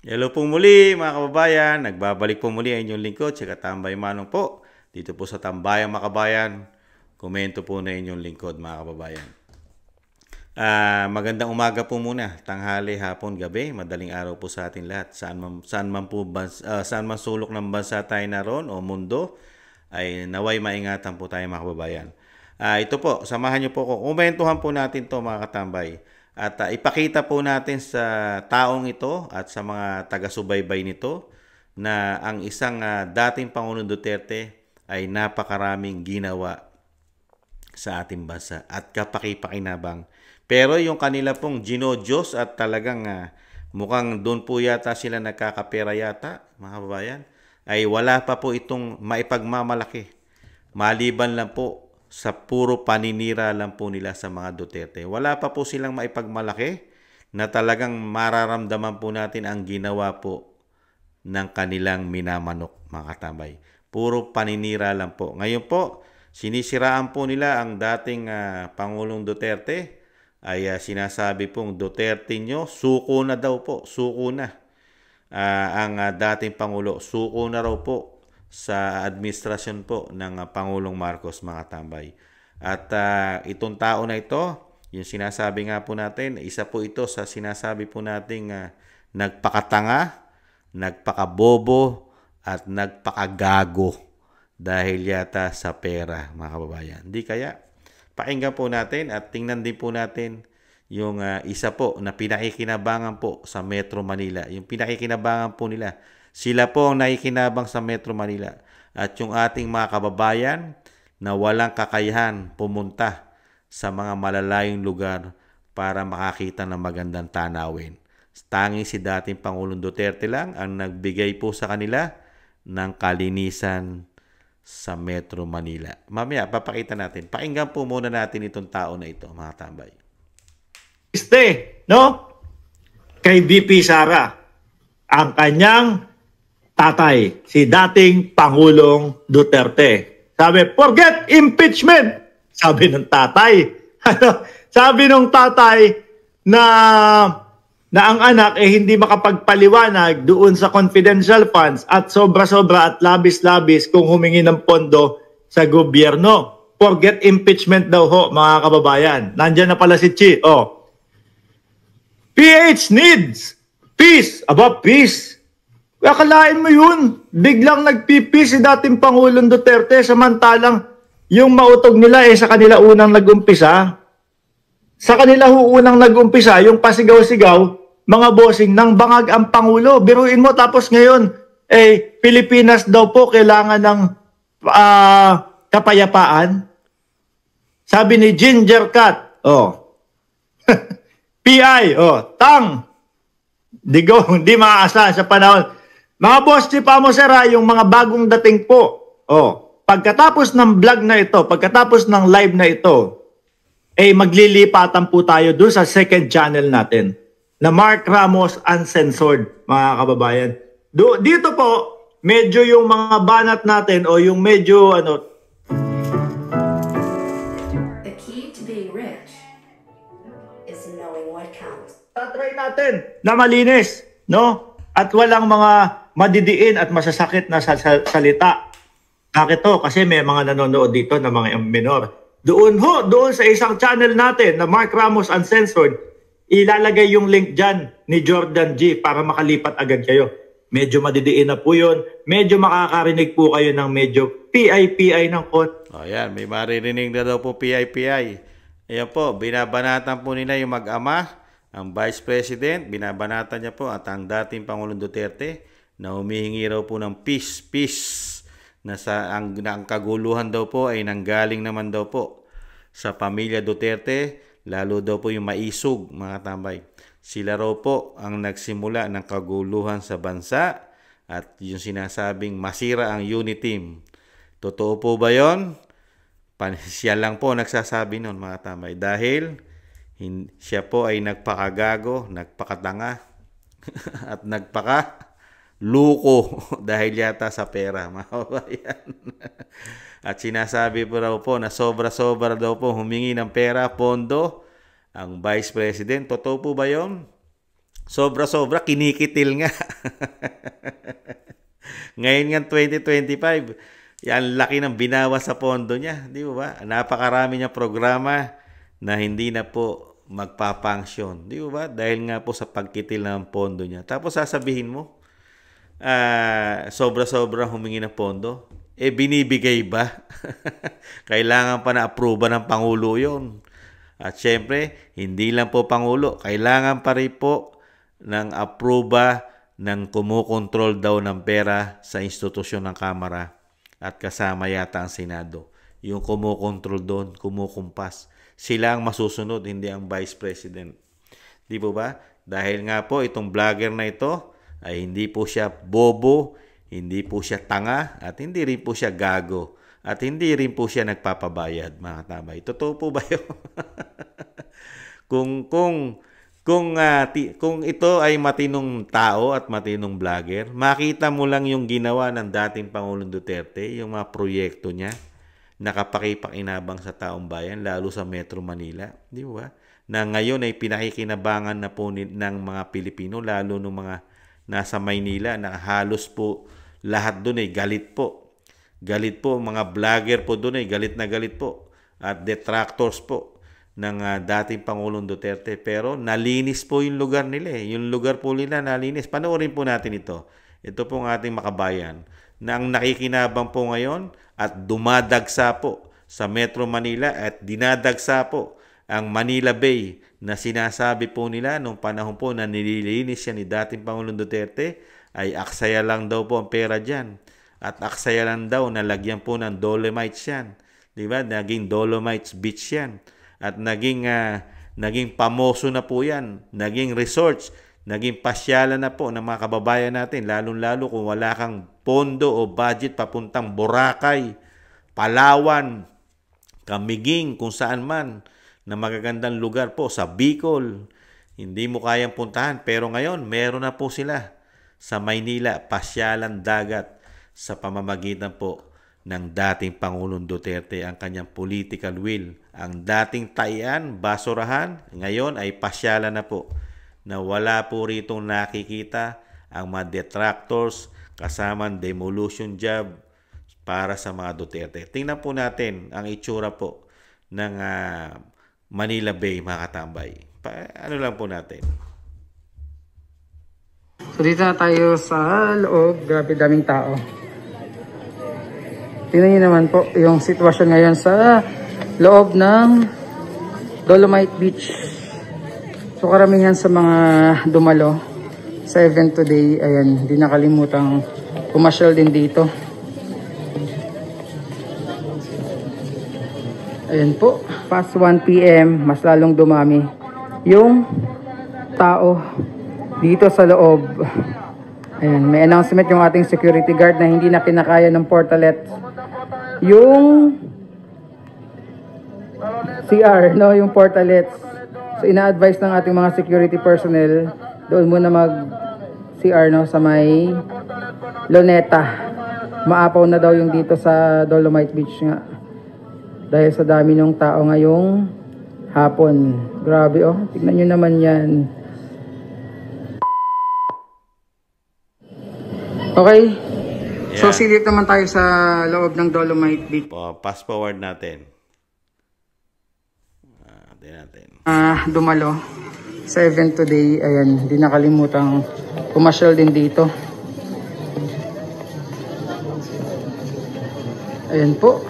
Hello po muli mga kababayan, nagbabalik po muli ang inyong lingkod, si Katambay Manong po, dito po sa Tambayang Makabayan, komento po na inyong lingkod mga kababayan. Magandang umaga po muna, tanghali, hapon, gabi, madaling araw po sa atin lahat. Saan man sulok ng bansa tayo naroon o mundo, ay naway maingatan po tayo mga kababayan. Ito po, samahan niyo po ko, komentuhan po natin to mga katambay. At ipakita po natin sa taong ito at sa mga taga-subaybay nito na ang isang dating Pangulong Duterte ay napakaraming ginawa sa ating bansa at kapaki-pakinabang. Pero yung kanila pong ginodiyos at talagang mukhang doon po yata sila nagkakapera yata, mga kababayan, ay wala pa po itong maipagmamalaki. Maliban lang po sa puro paninira lang po nila sa mga Duterte. Wala pa po silang maipagmalaki na talagang mararamdaman po natin ang ginawa po ng kanilang minamanok, mga katambay. Puro paninira lang po. Ngayon po, sinisiraan po nila ang dating Pangulong Duterte. Ay sinasabi pong Duterte nyo, suko na daw po, suko na. Ang dating Pangulo, suko na raw po sa administrasyon po ng Pangulong Marcos, mga tambay. At itong tao na ito, yung sinasabi nga po natin, isa po ito sa sinasabi po nating nagpakatanga, nagpakabobo, at nagpakagago dahil yata sa pera, mga kababayan. Hindi kaya? Pakinggan po natin at tingnan din po natin yung isa po na pinakikinabangan po sa Metro Manila. Yung pinakikinabangan po nila. Sila po ang nakikinabang sa Metro Manila. At yung ating mga kababayan na walang kakayahan pumunta sa mga malalayong lugar para makakita ng magandang tanawin. Tanging si dating Pangulong Duterte lang ang nagbigay po sa kanila ng kalinisan sa Metro Manila. Mamaya, papakita natin. Pakinggan po muna natin itong tao na ito, mga tambay. No? Kay VP Sara, ang kanyang tatay, si dating Pangulong Duterte. Sabi, forget impeachment! Sabi ng tatay. Sabi ng tatay na ang anak hindi makapagpaliwanag doon sa confidential funds at sobra-sobra at labis-labis kung humingi ng pondo sa gobyerno. Forget impeachment daw ho, mga kababayan. Nandyan na pala si Chi. PH needs peace. Aba, peace. Akalain mo yun. Biglang nagpipis si dating Pangulong Duterte samantalang yung mautog nila sa kanila unang nag-umpisa. Sa kanila unang nag-umpisa, yung pasigaw-sigaw, mga bossing ng bangag ang Pangulo. Biruin mo tapos ngayon, Pilipinas daw po kailangan ng kapayapaan. Sabi ni Ginger Cat, PI, tang, di maaasahan sa panahon. Mga boss, si Pamosera, yung mga bagong dating po, pagkatapos ng vlog na ito, pagkatapos ng live na ito, maglilipatan po tayo dun sa second channel natin, na Mark Ramos Uncensored, mga kababayan. Dito po, medyo yung mga banat natin, o yung medyo, The key to being rich is knowing what counts. Tatry natin na malinis, no? At walang mga madidiin at masasakit na salita. Bakit to? Kasi may mga nanonood dito na mga minor. Doon sa isang channel natin na Mark Ramos Uncensored, ilalagay yung link dyan ni Jordan G para makalipat agad kayo. Medyo madidiin na po yun. Medyo makakarinig po kayo ng medyo PI ng konti. Ayan, may maririnig na daw po PI. Ayan po, binabanatan po nila yung mag-ama, ang Vice President, binabanatan niya po at ang dating Pangulong Duterte na humihingi raw po ng peace na ang kaguluhan daw po ay nanggaling naman daw po sa pamilya Duterte, lalo daw po yung maisog, mga tambay. Sila raw po ang nagsimula ng kaguluhan sa bansa at yung sinasabing masira ang unity team. Totoo po ba yon? Siya lang po nagsasabi nun, mga tambay, dahil siya po ay nagpakagago, nagpakatanga at nagpakaluko dahil yata sa pera, mga kababayan. At sinasabi po raw po na sobra-sobra daw po humingi ng pera, pondo, ang Vice President. Totoo po ba yun? Sobra-sobra, kinikitil nga. Ngayon nga 2025, yan laki ng binawas sa pondo niya, di ba? Napakarami niya programa na hindi na po magpapangsyon, di ba? Dahil nga po sa pagkitil ng pondo niya. Tapos sasabihin mo, sobra-sobra humingi ng pondo. Binibigay ba? Kailangan pa na aproba ng Pangulo yon. At syempre, hindi lang po Pangulo, kailangan pa rin po ng aproba ng kumukontrol daw ng pera sa institusyon ng Kamara at kasama yata ang Senado. Yung kumukontrol doon, kumukumpas. Sila ang masusunod, hindi ang Vice President. Di po ba? Dahil nga po itong vlogger na ito ay hindi po siya bobo, hindi po siya tanga, at hindi rin po siya gago. At hindi rin po siya nagpapabayad, mga katabay. Totoo po ba yun? Kung ito ay matinong tao at matinong vlogger, makita mo lang yung ginawa ng dating Pangulong Duterte, yung mga proyekto niya, nakapakipakinabang sa taong bayan, lalo sa Metro Manila. Di ba? Na ngayon ay pinakikinabangan na po ng mga Pilipino, lalo ng mga nasa Maynila, na halos po lahat doon ay galit po. Galit po, mga vlogger po doon ay galit na galit po. At detractors po ng dating Pangulong Duterte. Pero nalinis po yung lugar nila. Yung lugar po nila nalinis. Panoorin po natin ito. Ito po ang ating makabayan na ang nakikinabang po ngayon at dumadagsa po sa Metro Manila at dinadagsa po ang Manila Bay na sinasabi po nila nung panahon po na nililinis siya ni dating Pangulong Duterte ay aksaya lang daw po ang pera dyan. At aksaya lang daw na lagyan po ng Dolomites yan. Diba? Naging Dolomites Beach yan. At naging pamoso na po yan. Naging resorts. Naging pasyalan na po ng mga kababayan natin. Lalong-lalo kung wala kang pondo o budget papuntang Boracay, Palawan, Camiguin, kung saan man na magagandang lugar po sa Bicol. Hindi mo kayang puntahan. Pero ngayon, meron na po sila sa Maynila, pasyalan dagat sa pamamagitan po ng dating Pangulong Duterte ang kanyang political will. Ang dating Taian, Basurahan, ngayon ay pasyalan na po na wala po rito nakikita ang mga detractors kasama demolition job para sa mga Duterte. Tingnan po natin ang itsura po ng Manila Bay, mga katambay. Ano lang po natin. So dito na tayo sa loob. Grabe daming tao. Tingnan niyo naman po yung sitwasyon ngayon sa loob ng Dolomite Beach. So karamihan sa mga dumalo sa event today, ayan, hindi nakalimutang pumasyal din dito. Ayan po, past 1 PM, mas lalong dumami yung tao dito sa loob. Ayan, may announcement yung ating security guard na hindi na kinakaya ng portalet yung CR, no, yung portalets. So ina-advise ng ating mga security personnel doon muna mag CR, no, sa may Luneta. Maapaw na daw yung dito sa Dolomite Beach nga. Dahil sa dami ng tao ngayong hapon. Grabe, oh. Tignan nyo naman yan. Okay. So, silip naman tayo sa loob ng Dolomite Beach. Fast forward natin. Dumalo sa event today. Ayan, hindi nakalimutang pumasyal din dito. Ayan po.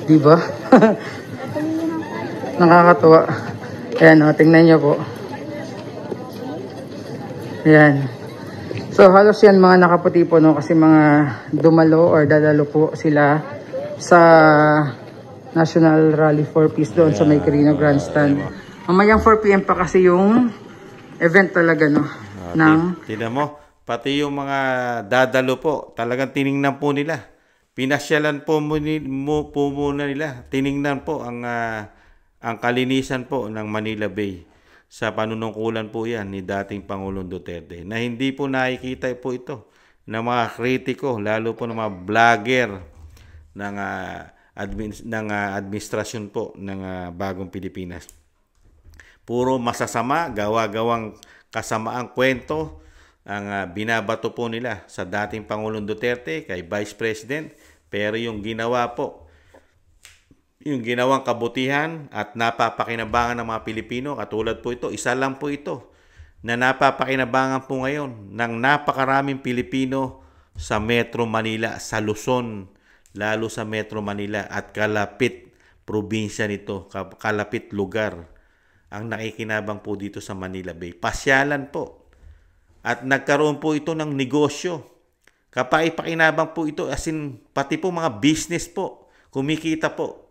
Diba? Nakakatuwa. Ayan, o, tingnan nyo po. Ayan. So, halos yan mga nakaputi po, no? Kasi mga dumalo or dadalo po sila sa National Rally for Peace doon sa may Quirino Grandstand. Mamayang 4 PM pa kasi yung event talaga, no? Tingnan mo, pati yung mga dadalo po, talagang tiningnan po nila. Pinasyalan po muna nila. Tiningnan po ang kalinisan po ng Manila Bay. Sa panunungkulan po yan ni dating Pangulong Duterte na hindi po nakikita po ito ng mga kritiko, lalo po ng mga vlogger ng administrasyon po ng Bagong Pilipinas. Puro masasama, gawa-gawang kasamaang kwento ang binabato po nila sa dating Pangulong Duterte, kay Vice President, pero yung ginawa po, yung ginawang kabutihan at napapakinabangan ng mga Pilipino, katulad po ito, isa lang po ito, na napapakinabangan po ngayon ng napakaraming Pilipino sa Metro Manila, sa Luzon, lalo sa Metro Manila at kalapit probinsya nito, kalapit lugar ang nakikinabang po dito sa Manila Bay. Pasyalan po. At nagkaroon po ito ng negosyo. Kapaipakinabang po ito, as in, pati po mga business po, kumikita po.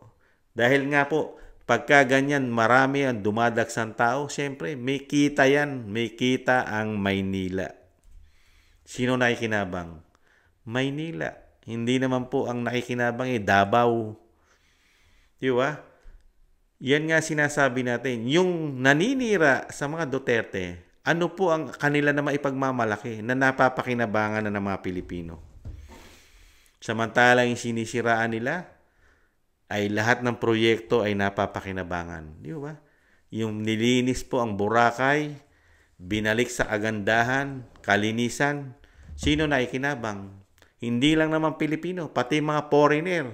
Dahil nga po, pagka ganyan, marami ang dumadagsang tao, siyempre, may kita yan. May kita ang Maynila. Sino nakikinabang? Maynila. Hindi naman po ang nakikinabang Davao. Di ba? Yan nga sinasabi natin. Yung naninira sa mga Duterte, ano po ang kanila na maipagmamalaki na napapakinabangan na ng mga Pilipino? Samantalang yung sinisiraan nila ay lahat ng proyekto ay napapakinabangan. Di ba? Yung nilinis po ang Boracay, binalik sa kagandahan, kalinisan, sino nakikinabang? Hindi lang naman Pilipino, pati mga foreigner.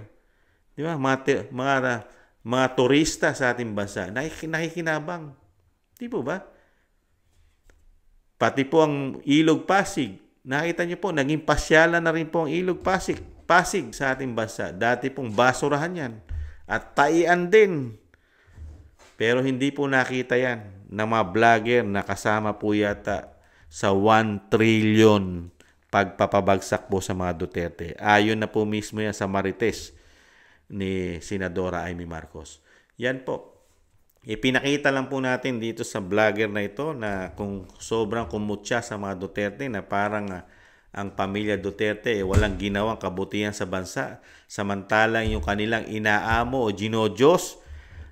Di ba? Mga turista sa ating bansa, nakikinabang. Di po ba? Pati po ang Ilog Pasig. Nakita niyo po, naging pasyalan na rin po ang Ilog Pasig sa ating bansa. Dati pong basurahan yan. At taian din. Pero hindi po nakita yan ng mga vlogger na kasama po yata sa 1 trillion pagpapabagsak po sa mga Duterte. Ayon na po mismo yan sa Marites ni Senadora Amy Marcos. Yan po. Ipinakita lang po natin dito sa vlogger na ito na kung sobrang kumutya sa mga Duterte na parang ang pamilya Duterte walang ginawang kabutihan sa bansa. Samantalang yung kanilang inaamo o ginodiyos,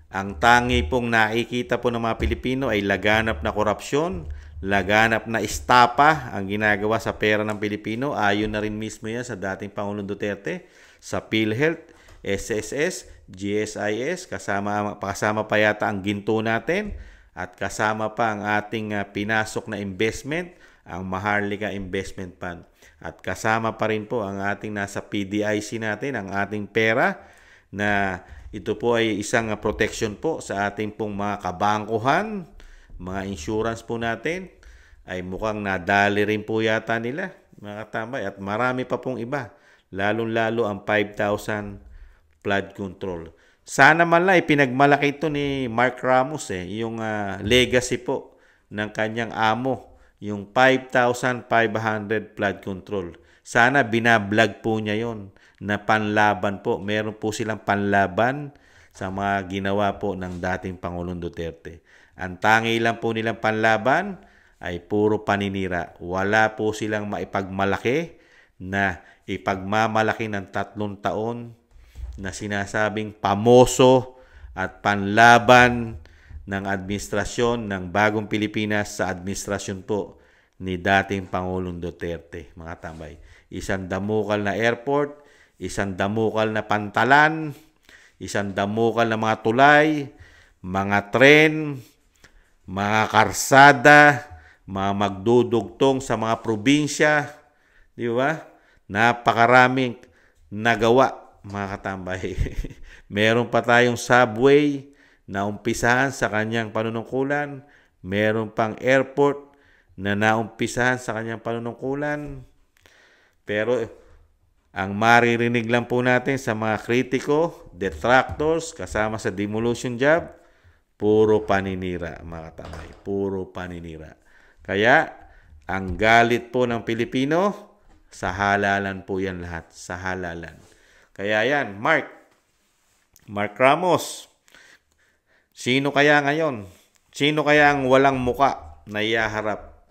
ang tangi pong nakikita po ng mga Pilipino ay laganap na korupsyon, laganap na estapa ang ginagawa sa pera ng Pilipino. Ayon na rin mismo yan sa dating Pangulong Duterte, sa PhilHealth, SSS, GSIS, kasama pa yata ang ginto natin at kasama pa ang ating pinasok na investment, ang Maharlika Investment Fund. At kasama pa rin po ang ating nasa PDIC natin, ang ating pera na ito po ay isang protection po sa ating pong mga kabangkuhan, mga insurance po natin ay mukhang nadali rin po yata nila, mga katambay, at marami pa pong iba, lalong-lalo ang 5,000 flood control. Sana man lang pinagmalaki ito ni Mark Ramos yung legacy po ng kanyang amo, yung 5,500 flood control. Sana binablog po niya yon na panlaban po. Meron po silang panlaban sa mga ginawa po ng dating Pangulong Duterte. Ang tangi lang po nilang panlaban ay puro paninira. Wala po silang maipagmalaki na ipagmamalaki ng 3 taon na sinasabing pamoso at panlaban ng administrasyon ng Bagong Pilipinas sa administrasyon po ni dating Pangulong Duterte, mga tambay. Isang damukal na airport, isang damukal na pantalan, isang damukal na mga tulay, mga tren, mga karsada, mga magdudugtong sa mga probinsya, di ba? Napakaraming nagawa, mga katambay. Meron pa tayong subway na umpisahan sa kanyang panunungkulan. Meron pang airport na naumpisahan sa kanyang panunungkulan. Pero ang maririnig lang po natin sa mga kritiko, detractors, kasama sa demolition job, puro paninira, mga katambay. Puro paninira. Kaya, ang galit po ng Pilipino, sa halalan po yan lahat. Sa halalan. Kaya yan, Mark Ramos, sino kaya ngayon? Sino kaya ang walang muka na ihaharap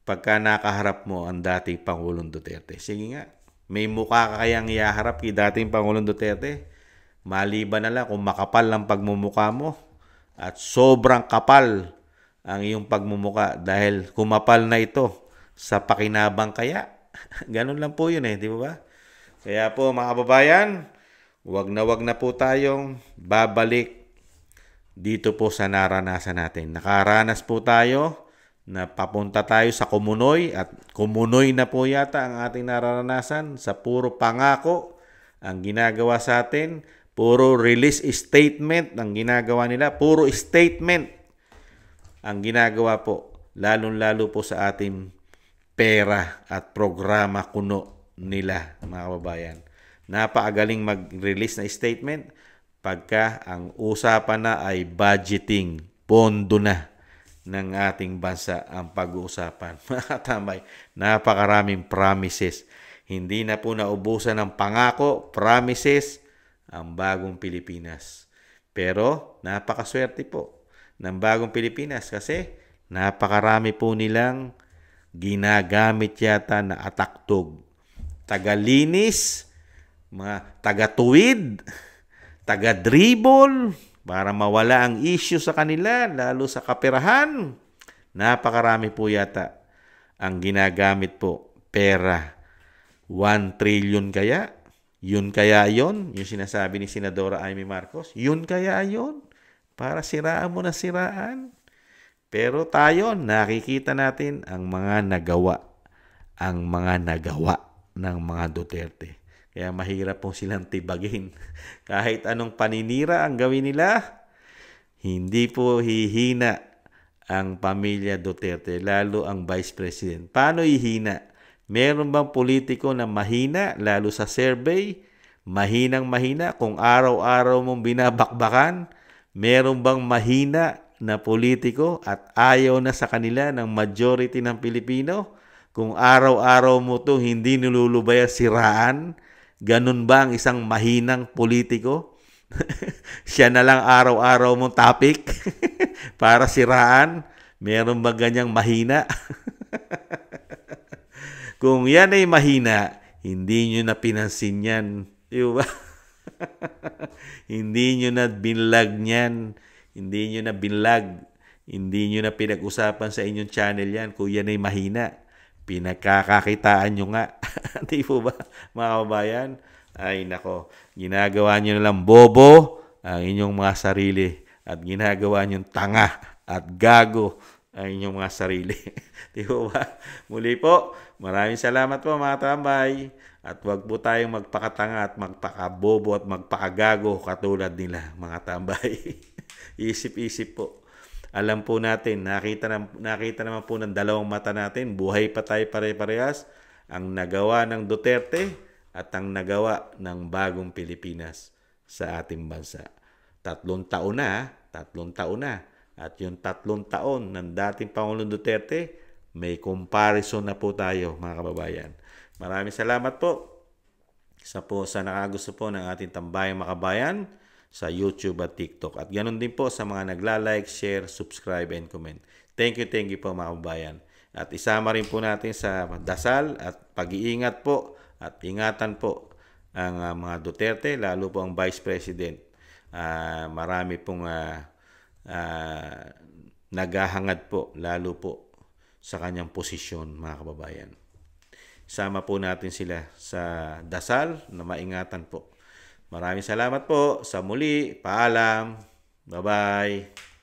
pagka nakaharap mo ang dating Pangulong Duterte? Sige nga, may muka ka kayang ihaharap kay dating Pangulong Duterte? Maliban na lang kung makapal ang pagmumuka mo at sobrang kapal ang iyong pagmumuka dahil kumapal na ito sa pakinabang kaya. Ganun lang po yun di ba? Kaya po mga kababayan, wag na po tayong babalik dito po sa naranasan natin. Nakaranas po tayo na papunta tayo sa Kumunoy at Kumunoy na po yata ang ating naranasan sa puro pangako ang ginagawa sa atin. Puro release statement ang ginagawa nila. Puro statement ang ginagawa po. Lalong-lalo po sa ating pera at programa kuno nila, mga kababayan. Napakagaling mag-release na statement pagka ang usapan na ay budgeting, pondo na ng ating bansa ang pag-uusapan. Mga tambay, napakaraming promises. Hindi na po naubusan ng pangako, promises, ang bagong Pilipinas. Pero napakaswerte po ng bagong Pilipinas kasi napakarami po nilang ginagamit yata na ataktog. Tagalinis, mga taga-tuwid, taga-dribble, para mawala ang issue sa kanila, lalo sa kaperahan. Napakarami po yata ang ginagamit po. Pera. 1 trillion kaya? Yun kaya yon? Yung sinasabi ni Senadora Amy Marcos? Yun kaya yon? Para siraan mo na siraan. Pero tayo, nakikita natin ang mga nagawa. Ang mga nagawa ng mga Duterte. Kaya mahirap pong silang tibagin. Kahit anong paninira ang gawin nila, hindi po hihina ang pamilya Duterte, lalo ang Vice President. Paano hihina? Meron bang politiko na mahina, lalo sa survey? Mahinang-mahina kung araw-araw mong binabakbakan? Meron bang mahina na politiko at ayaw na sa kanila ng majority ng Pilipino? Kung araw-araw mo to hindi nilulubaya siraan, ganun ba ang isang mahinang politiko? Siya na lang araw-araw mong topic para siraan? Meron ba ganyang mahina? Kung yan ay mahina, hindi nyo na pinansin yan. Diba? Hindi nyo na binlag niyan. Hindi nyo na binlag. Hindi nyo na pinag-usapan sa inyong channel yan. Kung yan ay mahina, pinagkakakitaan nyo nga. Di po ba, mga kababayan? Ay nako, ginagawa nyo na lang bobo ang inyong mga sarili at ginagawa nyo tanga at gago ang inyong mga sarili. Di ba? Muli po, maraming salamat po mga tambay. At wag po tayong magpakatanga at magpakabobo at magpakagago katulad nila mga tambay. Isip-isip po. Alam po natin, nakita naman po ng dalawang mata natin, buhay pa tayo pare-parehas, ang nagawa ng Duterte at ang nagawa ng bagong Pilipinas sa ating bansa. 3 taon na. At yung 3 taon ng dating Pangulong Duterte, may comparison na po tayo mga kababayan. Maraming salamat po sa nakagusto po ng ating Tambayang Makabayan sa YouTube at TikTok. At ganoon din po sa mga nagla-like, share, subscribe, and comment. Thank you po mga kababayan. At isama rin po natin sa dasal at pag-iingat po at ingatan po ang mga Duterte, lalo po ang Vice President. Marami pong naghahangad po, lalo po sa kanyang posisyon mga kababayan. Sama po natin sila sa dasal na maingatan po. Maraming salamat po. Sa muli, paalam. Bye-bye.